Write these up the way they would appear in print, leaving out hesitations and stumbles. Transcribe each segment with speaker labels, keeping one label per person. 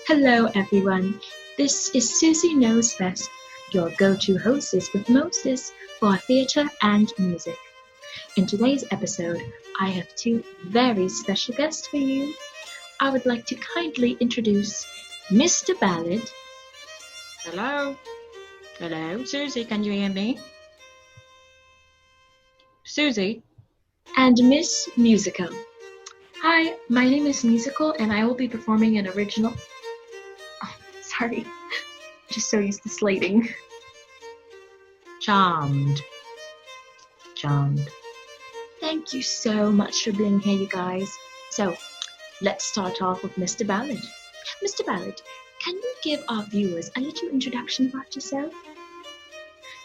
Speaker 1: Hello, everyone. This is Susie Knows Best, your go-to hostess with Moses for theatre and music. In today's episode, I have two very special guests for you. I would like to kindly introduce Mr. Ballad.
Speaker 2: Hello? Hello, Susie, can you hear me? Susie?
Speaker 1: And Miss Musical. Hi, my name is Musical, and I will be performing an original. Oh, sorry, just so used to slating.
Speaker 2: Charmed.
Speaker 1: Thank you so much for being here, you guys. So, let's start off with Mr. Ballad. Mr. Ballad, can you give our viewers a little introduction about yourself?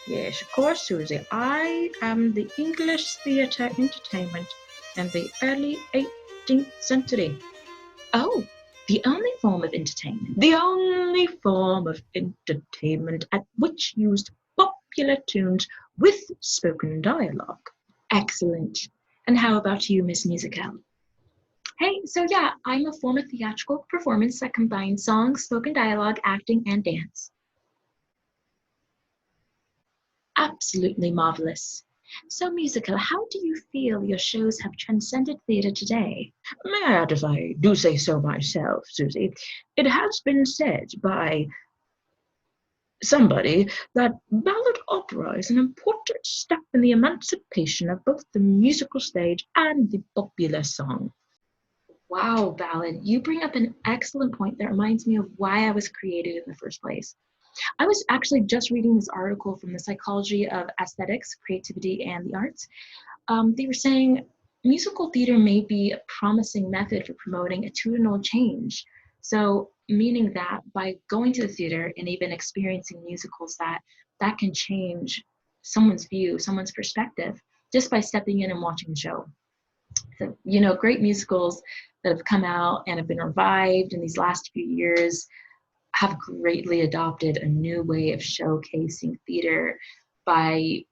Speaker 2: Yes, of course, Susie. I am the English theatre entertainment in the early 18th century.
Speaker 1: Oh, the only form of entertainment.
Speaker 2: The only form of entertainment at which used popular tunes with spoken dialogue.
Speaker 1: Excellent. And how about you, Miss Musical? Hey, so yeah, I'm a form of theatrical performance that combines song, spoken dialogue, acting, and dance. Absolutely marvelous. So, Musical, how do you feel your shows have transcended theatre today?
Speaker 2: May I add, as I do say so myself, Susie, it has been said by somebody that ballad opera is an important step in the emancipation of both the musical stage and the popular song.
Speaker 1: Wow, Ballad, you bring up an excellent point that reminds me of why I was created in the first place. I was actually just reading this article from the Psychology of Aesthetics, Creativity, and the Arts. They were saying musical theater may be a promising method for promoting attitudinal change. So, meaning that by going to the theater and even experiencing musicals, that can change someone's view, someone's perspective, just by stepping in and watching the show. So, great musicals that have come out and have been revived in these last few years have greatly adopted a new way of showcasing theater by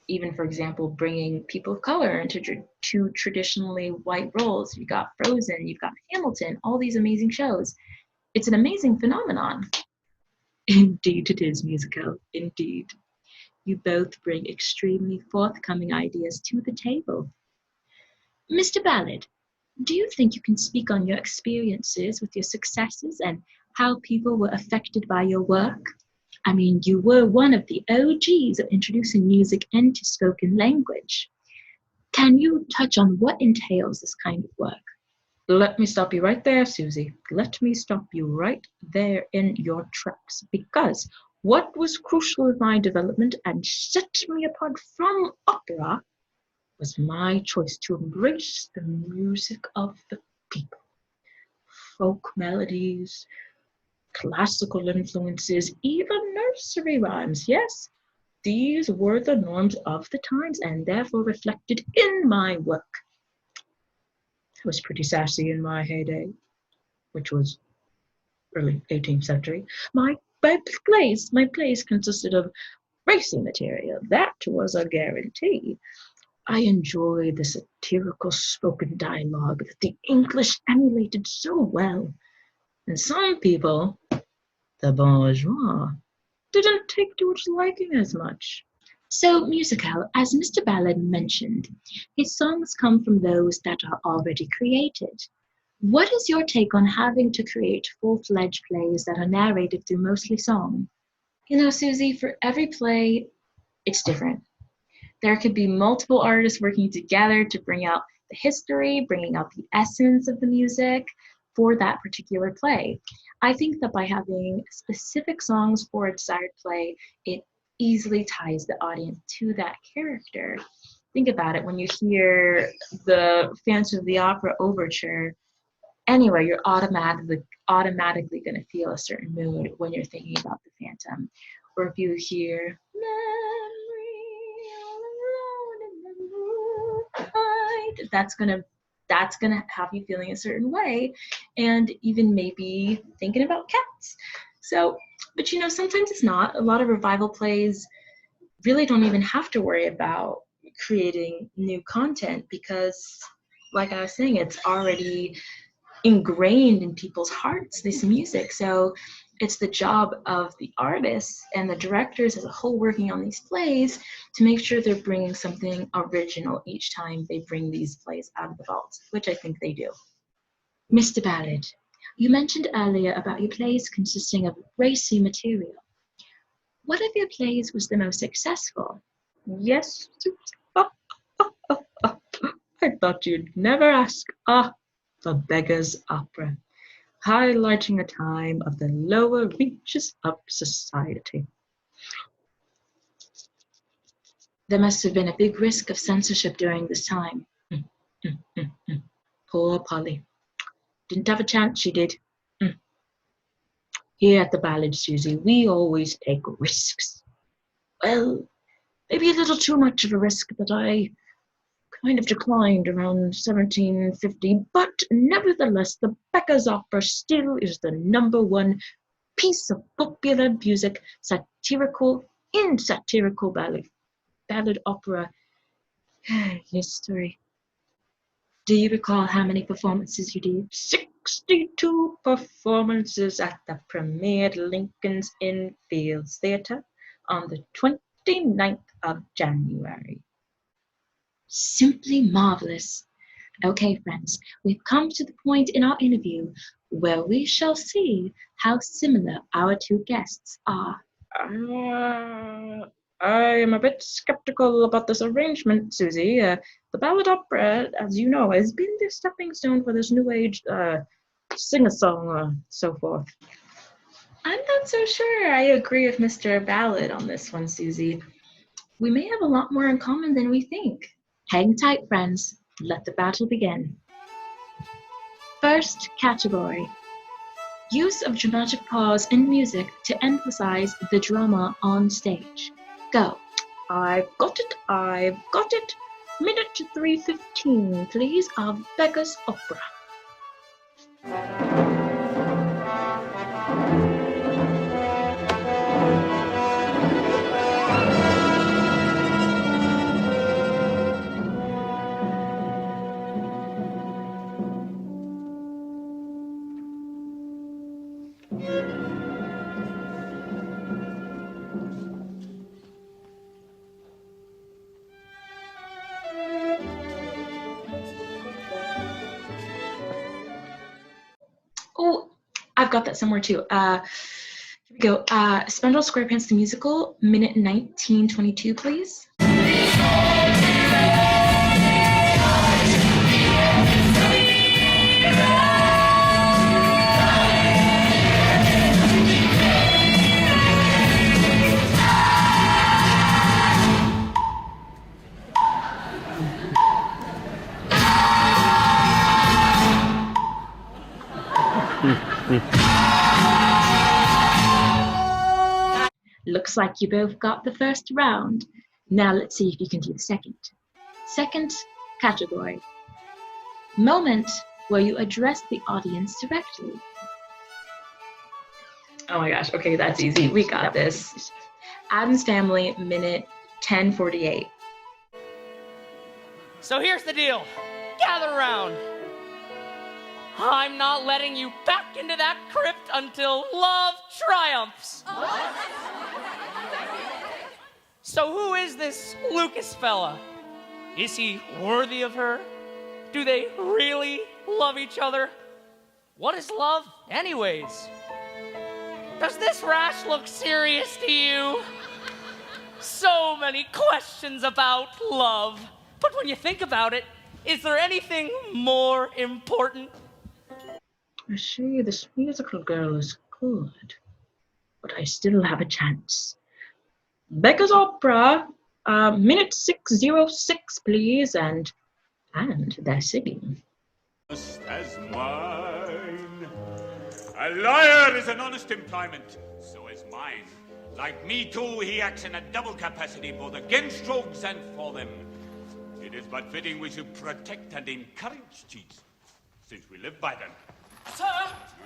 Speaker 1: even, for example, bringing people of color into two traditionally white roles. You've got Frozen, you've got Hamilton, all these amazing shows. It's an amazing phenomenon. Indeed it is, Musical, indeed. You both bring extremely forthcoming ideas to the table. Mr. Ballad, do you think you can speak on your experiences with your successes and how people were affected by your work? I mean, you were one of the OGs of introducing music into spoken language. Can you touch on what entails this kind of work?
Speaker 2: Let me stop you right there, Susie. Let me stop you right there in your tracks, because what was crucial in my development and set me apart from opera was my choice to embrace the music of the people. Folk melodies, classical influences, even nursery rhymes. Yes, these were the norms of the times and therefore reflected in my work. I was pretty sassy in my heyday, which was early 18th century. My plays consisted of racing material. That was a guarantee. I enjoyed the satirical spoken dialogue that the English emulated so well. And some people, the bourgeois, didn't take to its liking as much.
Speaker 1: So, Musical, as Mr. Ballad mentioned, his songs come from those that are already created. What is your take on having to create full-fledged plays that are narrated through mostly song? Susie, for every play, it's different. There could be multiple artists working together to bring out the history, bringing out the essence of the music for that particular play. I think that by having specific songs for a desired play, it easily ties the audience to that character. Think about it, when you hear the Phantom of the Opera overture, anyway, you're automatically going to feel a certain mood when you're thinking about the Phantom. Or if you hear that's gonna have you feeling a certain way, and even maybe thinking about cats. So, but sometimes it's not. A lot of revival plays really don't even have to worry about creating new content because, like I was saying, it's already ingrained in people's hearts, this music. So it's the job of the artists and the directors as a whole working on these plays to make sure they're bringing something original each time they bring these plays out of the vault, which I think they do. Mr. Ballard, you mentioned earlier about your plays consisting of racy material. What of your plays was the most successful?
Speaker 2: Yes, I thought you'd never ask. The Beggar's Opera, highlighting a time of the lower reaches of society.
Speaker 1: There must have been a big risk of censorship during this time.
Speaker 2: Poor Polly. Didn't have a chance, she did. Here at the Ballad, Susie, we always take risks. Well, maybe a little too much of a risk that I kind of declined around 1750, but nevertheless, the Beggar's Opera still is the #1 piece of popular music, satirical ballad opera history.
Speaker 1: Do you recall how many performances you did?
Speaker 2: 62 performances at the premiered Lincoln's Inn Fields Theatre on the 29th of January.
Speaker 1: Simply marvelous. Okay, friends, we've come to the point in our interview where we shall see how similar our two guests are.
Speaker 2: I am a bit skeptical about this arrangement, Susie. The ballad opera, as you know, has been the stepping stone for this new age sing-a-song, so forth.
Speaker 1: I'm not so sure I agree with Mr. Ballard on this one, Susie. We may have a lot more in common than we think. Hang tight, friends. Let the battle begin. First category. Use of dramatic pause in music to emphasize the drama on stage. Go.
Speaker 2: I've got it. Minute 3:15, please, of Beggar's Opera.
Speaker 1: Oh, I've got that somewhere too. Here we go. SpongeBob SquarePants the Musical, minute 19:22, please. Looks like you both got the first round. Now let's see if you can do the second. Second category. Moment where you address the audience directly.
Speaker 2: Oh my gosh, okay, that's easy. We got this.
Speaker 1: Addams Family, minute 10:48.
Speaker 3: So here's the deal. Gather around. I'm not letting you back into that crypt until love triumphs. So who is this Lucas fella? Is he worthy of her? Do they really love each other? What is love, anyways? Does this rash look serious to you? So many questions about love. But when you think about it, is there anything more important?
Speaker 2: I see this musical girl is good, but I still have a chance. Beggar's Opera, minute 6:06, please, and they're singing.
Speaker 4: Just as mine. A liar is an honest employment, so is mine. Like me too, he acts in a double capacity, both against rogues and for them. It is but fitting we should protect and encourage these, since we live by them.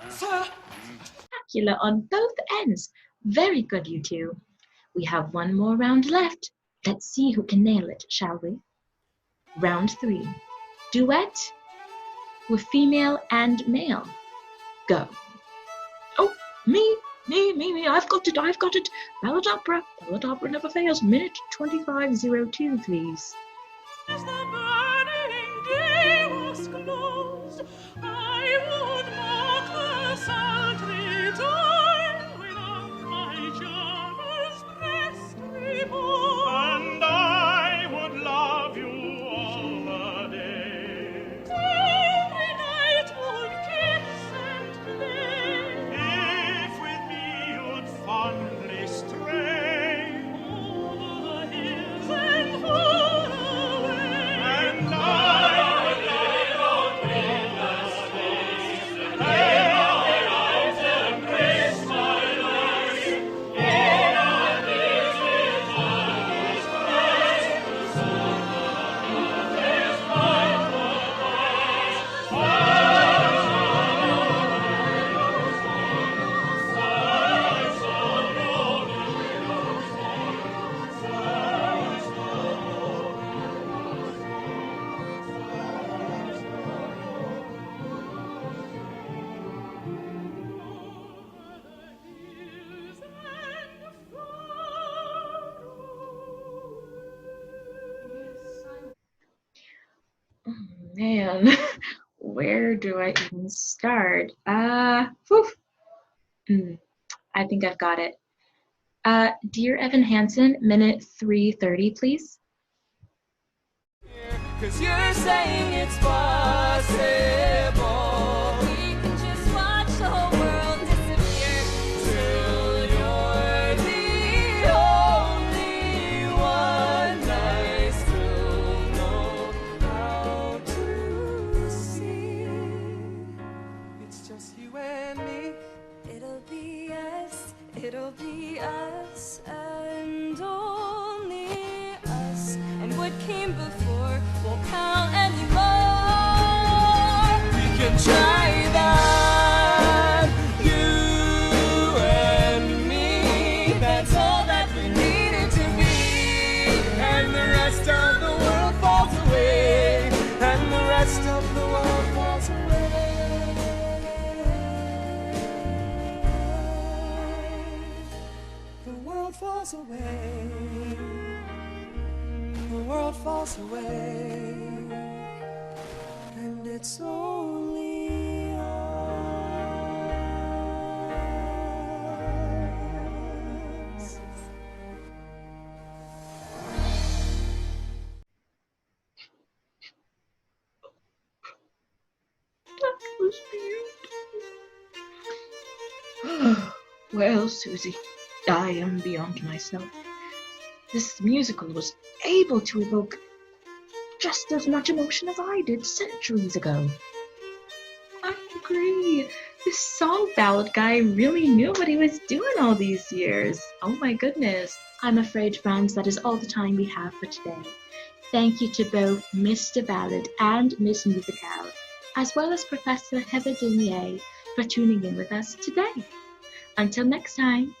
Speaker 3: Sir!
Speaker 1: Spectacular on both ends. Very good, you two. We have one more round left. Let's see who can nail it, shall we? Round 3. Duet. with female and male. Go.
Speaker 2: Oh, me. I've got it. Ballad opera never fails. Minute 25:02, please.
Speaker 5: As the burning day was closed, I would mock the sultry time without my charmer's breast reborn. And I would love you all the day. Every night would kiss and play. If with me you'd fondly stray over the hills and far away. And I would live on windless days, and lay my arms and embrace my life. In our visit always Christ, the Son of His life for
Speaker 1: Man, where do I even start? Whew. I think I've got it. Dear Evan Hansen, minute 3:30, please.
Speaker 5: 'Cause you're saying it's possible. We can just watch the whole world disappear till you're the only one I still know how to see. It's just you and me. It'll be us and only us. And what came before won't count anymore. We can try that, you and me. That's all that we needed to be. And the rest of the world falls away. And the rest of the world falls away. The world falls away. The world falls away, and it's only us.
Speaker 2: That was beautiful. Well, Susie, I am beyond myself. This musical was able to evoke just as much emotion as I did centuries ago.
Speaker 1: I agree. This song ballad guy really knew what he was doing all these years. Oh my goodness. I'm afraid, friends, that is all the time we have for today. Thank you to both Mr. Ballad and Miss Musical, as well as Professor Heather Denier for tuning in with us today. Until next time.